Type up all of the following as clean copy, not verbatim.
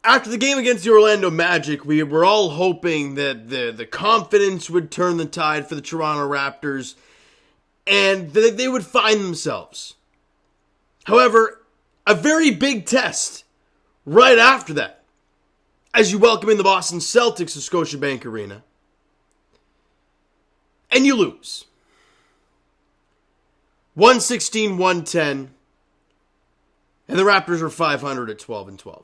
After the game against the Orlando Magic, we were all hoping that the confidence would turn the tide for the Toronto Raptors and that they would find themselves. However, a very big test right after that, as you welcome in the Boston Celtics to Scotiabank Arena, and you lose. 116-110, and the Raptors are 500 at 12-12.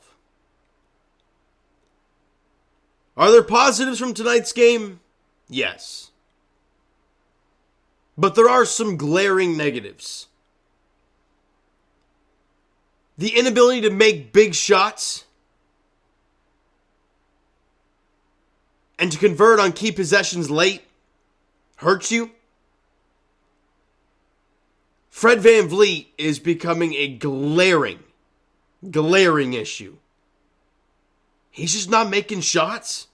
Are there positives from tonight's game? Yes. But there are some glaring negatives. The inability to make big shots and to convert on key possessions late hurts you. Fred VanVleet is becoming a glaring issue. He's just not making shots.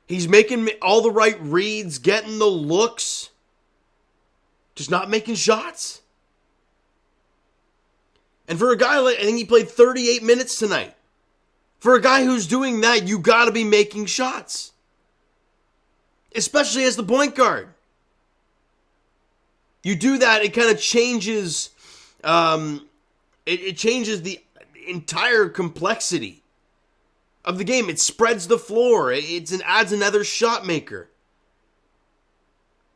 He's making all the right reads, getting the looks. Just not making shots. And for a guy like, I think he played 38 minutes tonight. For a guy who's doing that, you got to be making shots. Especially as the point guard. You do that, it kind of changes, it changes the entire complexity of the game. It spreads the floor. It adds another shot maker.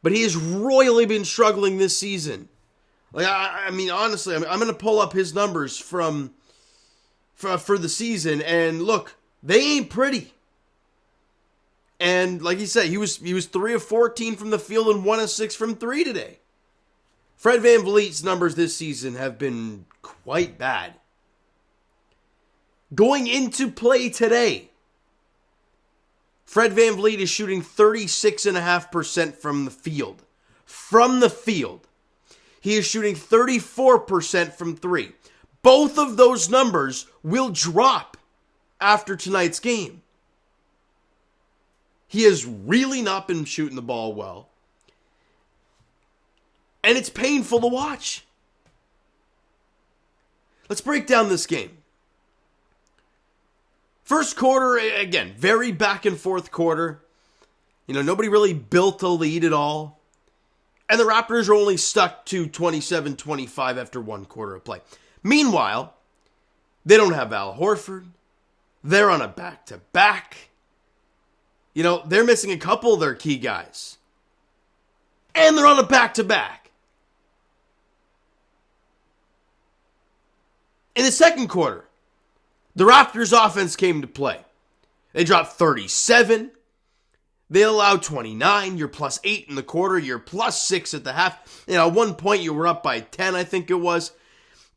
But he has royally been struggling this season. Like I mean, honestly, I'm going to pull up his numbers for the season, and look, they ain't pretty. And like you said, he was 3 of 14 from the field and 1 of 6 from 3 today. Fred VanVleet's numbers this season have been quite bad. Going into play today, Fred VanVleet is shooting 36.5% from the field. From the field. He is shooting 34% from 3. Both of those numbers will drop after tonight's game. He has really not been shooting the ball well. And it's painful to watch. Let's break down this game. First quarter, again, very back and forth quarter. Nobody really built a lead at all. And the Raptors are only stuck to 27-25 after one quarter of play. Meanwhile, they don't have Al Horford. They're on a back-to-back. They're missing a couple of their key guys. And they're on a back-to-back. In the second quarter, the Raptors' offense came to play. They dropped 37. They allowed 29. You're plus 8 in the quarter. You're plus 6 at the half. At one point, you were up by 10, I think it was.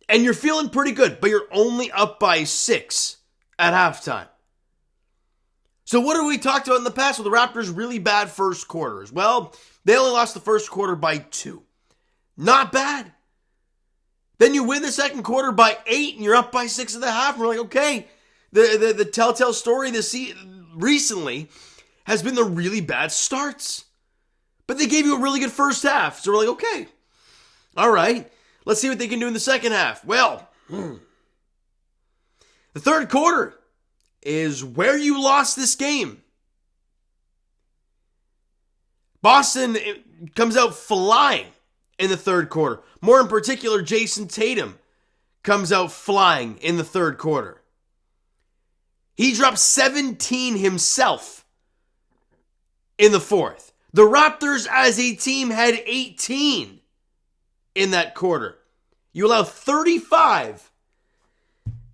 And you're feeling pretty good, but you're only up by 6 at halftime. So what have we talked about in the past with the Raptors' really bad first quarters? Well, they only lost the first quarter by 2. Not bad. Then you win the second quarter by 8 and you're up by 6 at the half. And we're like, okay, the telltale story recently has been the really bad starts. But they gave you a really good first half. So we're like, okay, all right, let's see what they can do in the second half. Well, the third quarter is where you lost this game. Boston comes out flying in the third quarter. More in particular, Jason Tatum comes out flying in the third quarter. He dropped 17 himself in the fourth. The Raptors as a team had 18 in that quarter. You allow 35.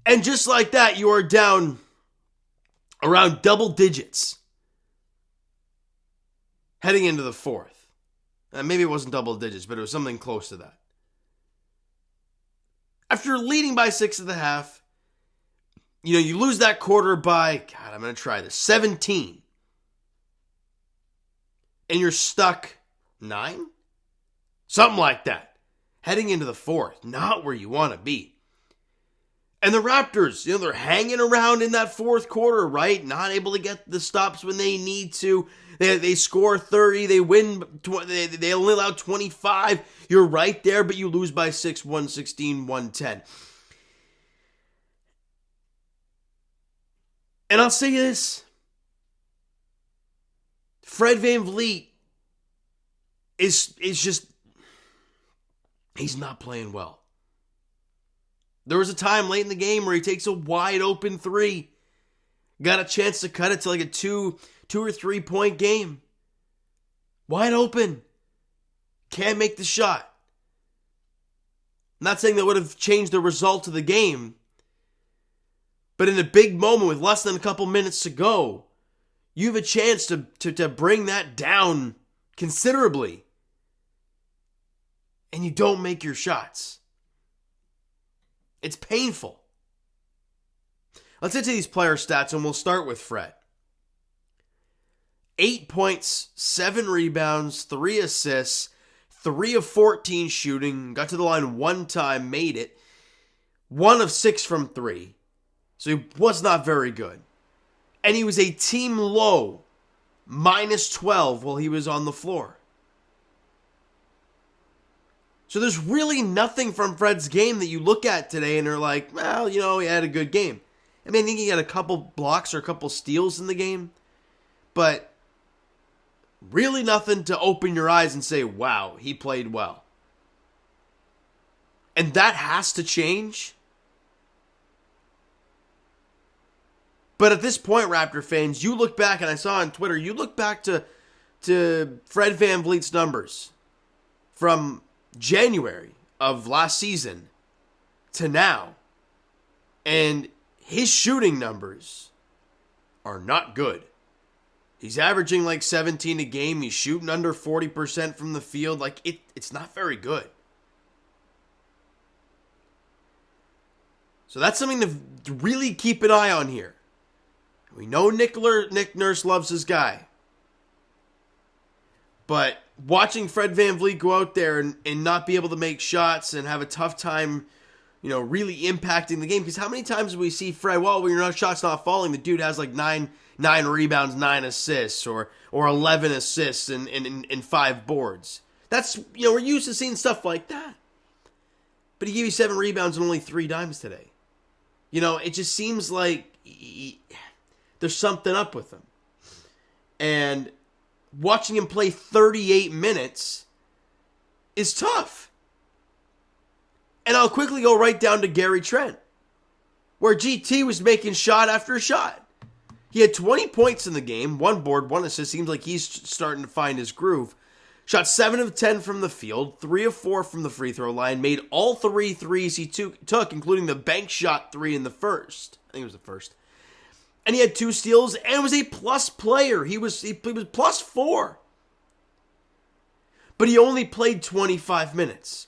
And just like that, you are down around double digits heading into the fourth. Maybe it wasn't double digits, but it was something close to that. After leading by 6 at the half, you lose that quarter by, I'm going to try this, 17. And you're stuck 9? Something like that. Heading into the fourth, not where you want to be. And the Raptors, they're hanging around in that fourth quarter, right? Not able to get the stops when they need to. They score 30, they win, they only allow 25. You're right there, but you lose by 6, 116, 110. And I'll say this. Fred VanVleet is just, he's not playing well. There was a time late in the game where he takes a wide open three. Got a chance to cut it to like a two or 3 point game. Wide open. Can't make the shot. I'm not saying that would have changed the result of the game. But in a big moment with less than a couple minutes to go, you have a chance to bring that down considerably. And you don't make your shots. It's painful. Let's get to these player stats, and we'll start with Fred. 8 points, 7 rebounds, 3 assists, 3 of 14 shooting, got to the line 1 time, made it. 1 of 6 from 3. So he was not very good. And he was a team low, minus 12 while he was on the floor. So there's really nothing from Fred's game that you look at today and are like, well, you know, he had a good game. I mean, I think he had a couple blocks or a couple steals in the game. But really nothing to open your eyes and say, wow, he played well. And that has to change. But at this point, Raptor fans, you look back, and I saw on Twitter, you look back to Fred VanVleet's numbers from January of last season to now. And his shooting numbers are not good. He's averaging like 17 a game. He's shooting under 40% from the field. Like, it's not very good. So that's something to really keep an eye on here. We know Nick Nurse loves his guy. But watching Fred VanVleet go out there and not be able to make shots and have a tough time, you know, really impacting the game. Because how many times do we see Fred, well, when your shot's not falling, the dude has like nine rebounds, 9 assists, or 11 assists and 5 boards. That's, you know, we're used to seeing stuff like that. But he gave you 7 rebounds and only 3 dimes today. You know, it just seems like there's something up with him. And watching him play 38 minutes is tough. And I'll quickly go right down to Gary Trent, where GT was making shot after shot. He had 20 points in the game, 1 board, 1 assist. Seems like he's starting to find his groove. Shot 7 of 10 from the field, 3 of 4 from the free throw line, made all 3 threes he took, including the bank shot 3 in the first. I think it was the first. And he had 2 steals and was a plus player. He was plus 4. But he only played 26,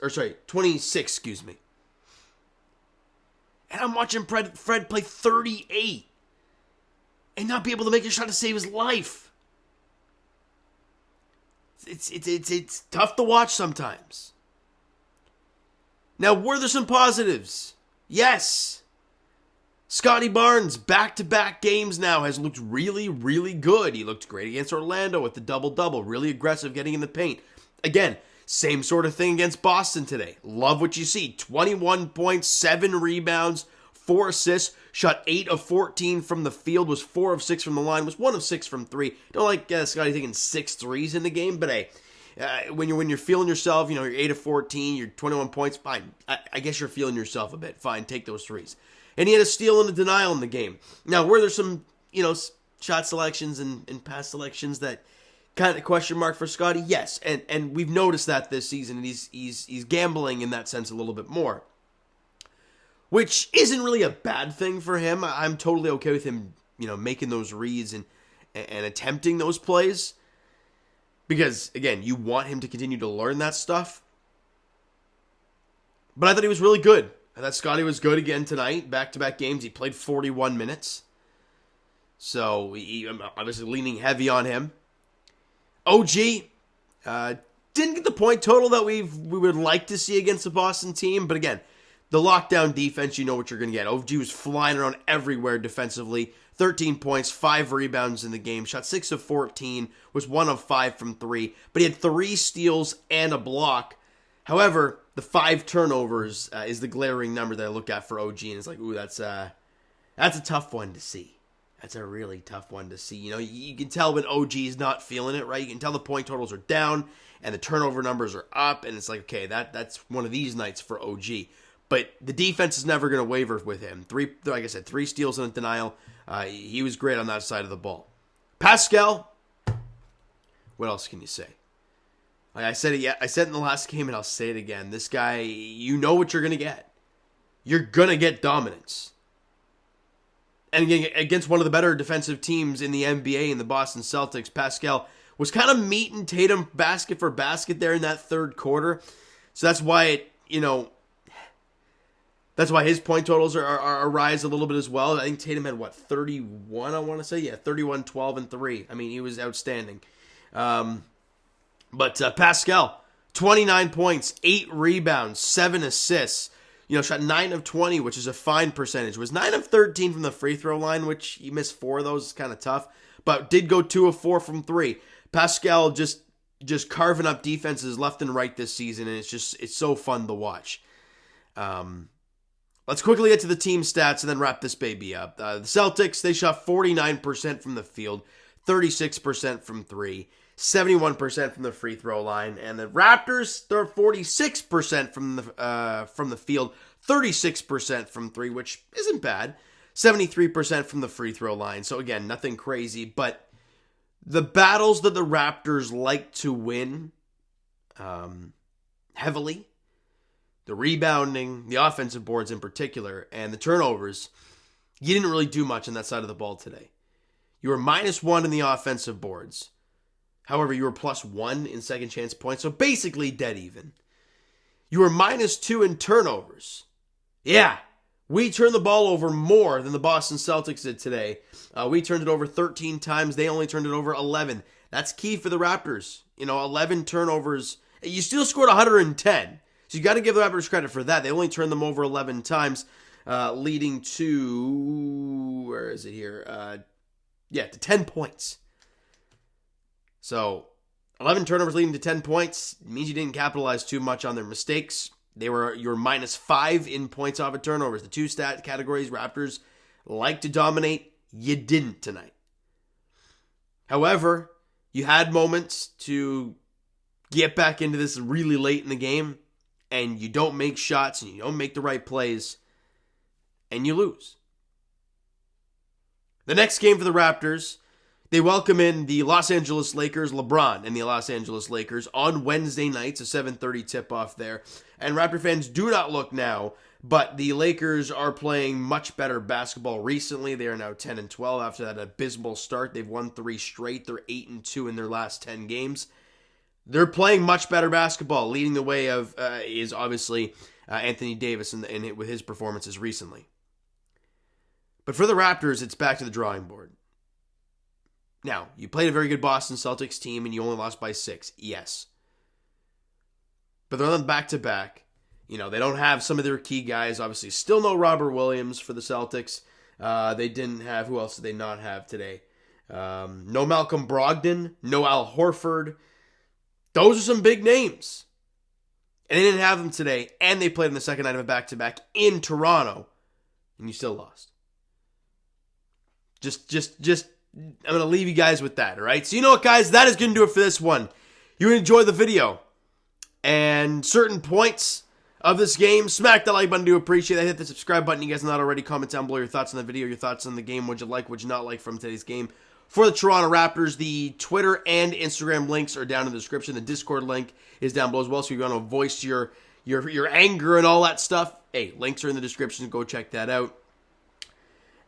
excuse me. And I'm watching Fred play 38 and not be able to make a shot to save his life. It's tough to watch sometimes. Now, were there some positives? Yes. Scotty Barnes, back-to-back games now, has looked really, really good. He looked great against Orlando with the double-double. Really aggressive getting in the paint. Again, same sort of thing against Boston today. Love what you see. 21 points, 7 rebounds, 4 assists. Shot 8 of 14 from the field. Was 4 of 6 from the line. Was 1 of 6 from 3. Don't like Scotty taking 6 threes in the game, but hey, when you're feeling yourself, you know, you're 8 of 14, you're 21 points, fine. I guess you're feeling yourself a bit. Fine, take those threes. And he had a steal and a denial in the game. Now, were there some, you know, shot selections and pass selections that kind of question mark for Scotty? Yes, and we've noticed that this season, and he's gambling in that sense a little bit more, which isn't really a bad thing for him. I'm totally okay with him, you know, making those reads and attempting those plays, because again, you want him to continue to learn that stuff. But I thought he was really good. I thought Scotty was good again tonight. Back-to-back games, he played 41 minutes. So, I'm obviously leaning heavy on him. OG, didn't get the point total that we would like to see against the Boston team. But again, the lockdown defense, you know what you're going to get. OG was flying around everywhere defensively. 13 points, 5 rebounds in the game. Shot 6 of 14, was 1 of 5 from 3. But he had 3 steals and a block. However, the 5 turnovers is the glaring number that I look at for OG, and it's like, ooh, that's a tough one to see. That's a really tough one to see. You can tell when OG's not feeling it, right? You can tell the point totals are down and the turnover numbers are up, and it's like, okay, that's one of these nights for OG. But the defense is never going to waver with him. Like I said, 3 steals and a denial. He was great on that side of the ball. Pascal, what else can you say? Like I said it in the last game, and I'll say it again. This guy, you know what you're going to get. You're going to get dominance. And again, against one of the better defensive teams in the NBA in the Boston Celtics, Pascal was kind of meeting Tatum basket for basket there in that third quarter. So that's why that's why his point totals are rise a little bit as well. I think Tatum had 31, I want to say. Yeah, 31, 12, and 3. I mean, he was outstanding. But Pascal, 29 points, 8 rebounds, 7 assists. Shot 9 of 20, which is a fine percentage. Was 9 of 13 from the free throw line, which he missed 4 of those. It's kind of tough. But did go 2 of 4 from 3. Pascal just carving up defenses left and right this season, and it's so fun to watch. Let's quickly get to the team stats and then wrap this baby up. The Celtics, they shot 49% from the field, 36% from 3, 71% from the free throw line, and the Raptors, they're 46% from the field, 36% from 3, which isn't bad, 73% from the free throw line. So again, nothing crazy, but the battles that the Raptors like to win heavily, the rebounding, the offensive boards in particular, and the turnovers, you didn't really do much on that side of the ball today. You were -1 in the offensive boards. However, you were +1 in second chance points, so basically dead even. You were -2 in turnovers. Yeah, we turned the ball over more than the Boston Celtics did today. We turned it over 13 times. They only turned it over 11. That's key for the Raptors. 11 turnovers. You still scored 110. So you got to give the Raptors credit for that. They only turned them over 11 times, leading to, where is it here? To 10 points. So 11 turnovers leading to 10 points means you didn't capitalize too much on their mistakes. You were -5 in points off of turnovers. The 2 stat categories Raptors like to dominate. You didn't tonight. However, you had moments to get back into this really late in the game, and you don't make shots, and you don't make the right plays, and you lose. The next game for the Raptors, they welcome in the Los Angeles Lakers, LeBron and the Los Angeles Lakers on Wednesday nights, a 7:30 tip-off there. And Raptor fans, do not look now, but the Lakers are playing much better basketball recently. They are now 10-12 after that abysmal start. They've won 3 straight. They're 8-2 in their last 10 games. They're playing much better basketball. Leading the way is obviously Anthony Davis with his performances recently. But for the Raptors, it's back to the drawing board. Now, you played a very good Boston Celtics team and you only lost by 6. Yes. But they're on back-to-back. They don't have some of their key guys. Obviously, still no Robert Williams for the Celtics. They didn't have, who else did they not have today? No Malcolm Brogdon, no Al Horford. Those are some big names. And they didn't have them today, and they played in the second night of a back-to-back in Toronto, and you still lost. Just I'm going to leave you guys with that, all right? So you know what, guys? That is going to do it for this one. You enjoyed the video and certain points of this game, smack that like button. Do appreciate that. Hit the subscribe button. You guys are not already. Comment down below your thoughts on the video, your thoughts on the game. What'd you like, what'd you not like from today's game? For the Toronto Raptors, the Twitter and Instagram links are down in the description. The Discord link is down below as well, so if you want to voice your anger and all that stuff, hey, links are in the description. Go check that out.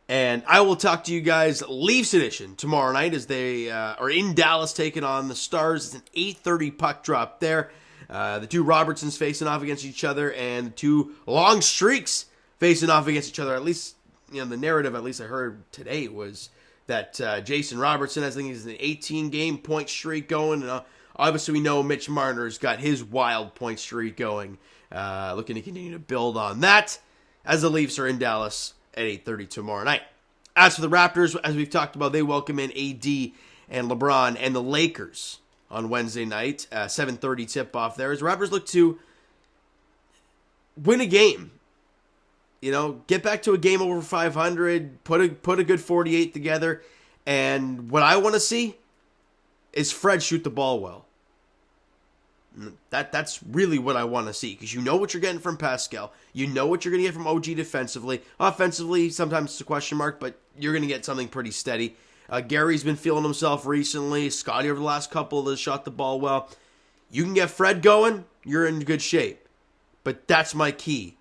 And I will talk to you guys Leafs edition tomorrow night as they are in Dallas taking on the Stars. It's an 8:30 puck drop there. The two Robertsons facing off against each other, and the two long streaks facing off against each other. At least, the narrative, at least I heard today, was that Jason Robertson, I think he's an 18-game point streak going. And obviously we know Mitch Marner's got his wild point streak going. Looking to continue to build on that as the Leafs are in Dallas at 8:30 tomorrow night. As for the Raptors, as we've talked about, they welcome in AD and LeBron and the Lakers on Wednesday night, 7:30 tip-off there, as the Raptors look to win a game Get back to a game over 500, put a good 48 together. And what I want to see is Fred shoot the ball well. That's really what I want to see, because you know what you're getting from Pascal. You know what you're going to get from OG defensively. Offensively, sometimes it's a question mark, but you're going to get something pretty steady. Gary's been feeling himself recently. Scotty over the last couple has shot the ball well. You can get Fred going, you're in good shape. But that's my key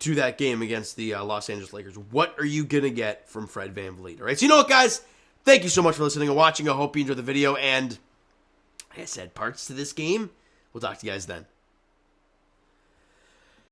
to that game against the Los Angeles Lakers. What are you going to get from Fred VanVleet? All right, so you know what, guys? Thank you so much for listening and watching. I hope you enjoyed the video. And like I said, parts to this game. We'll talk to you guys then.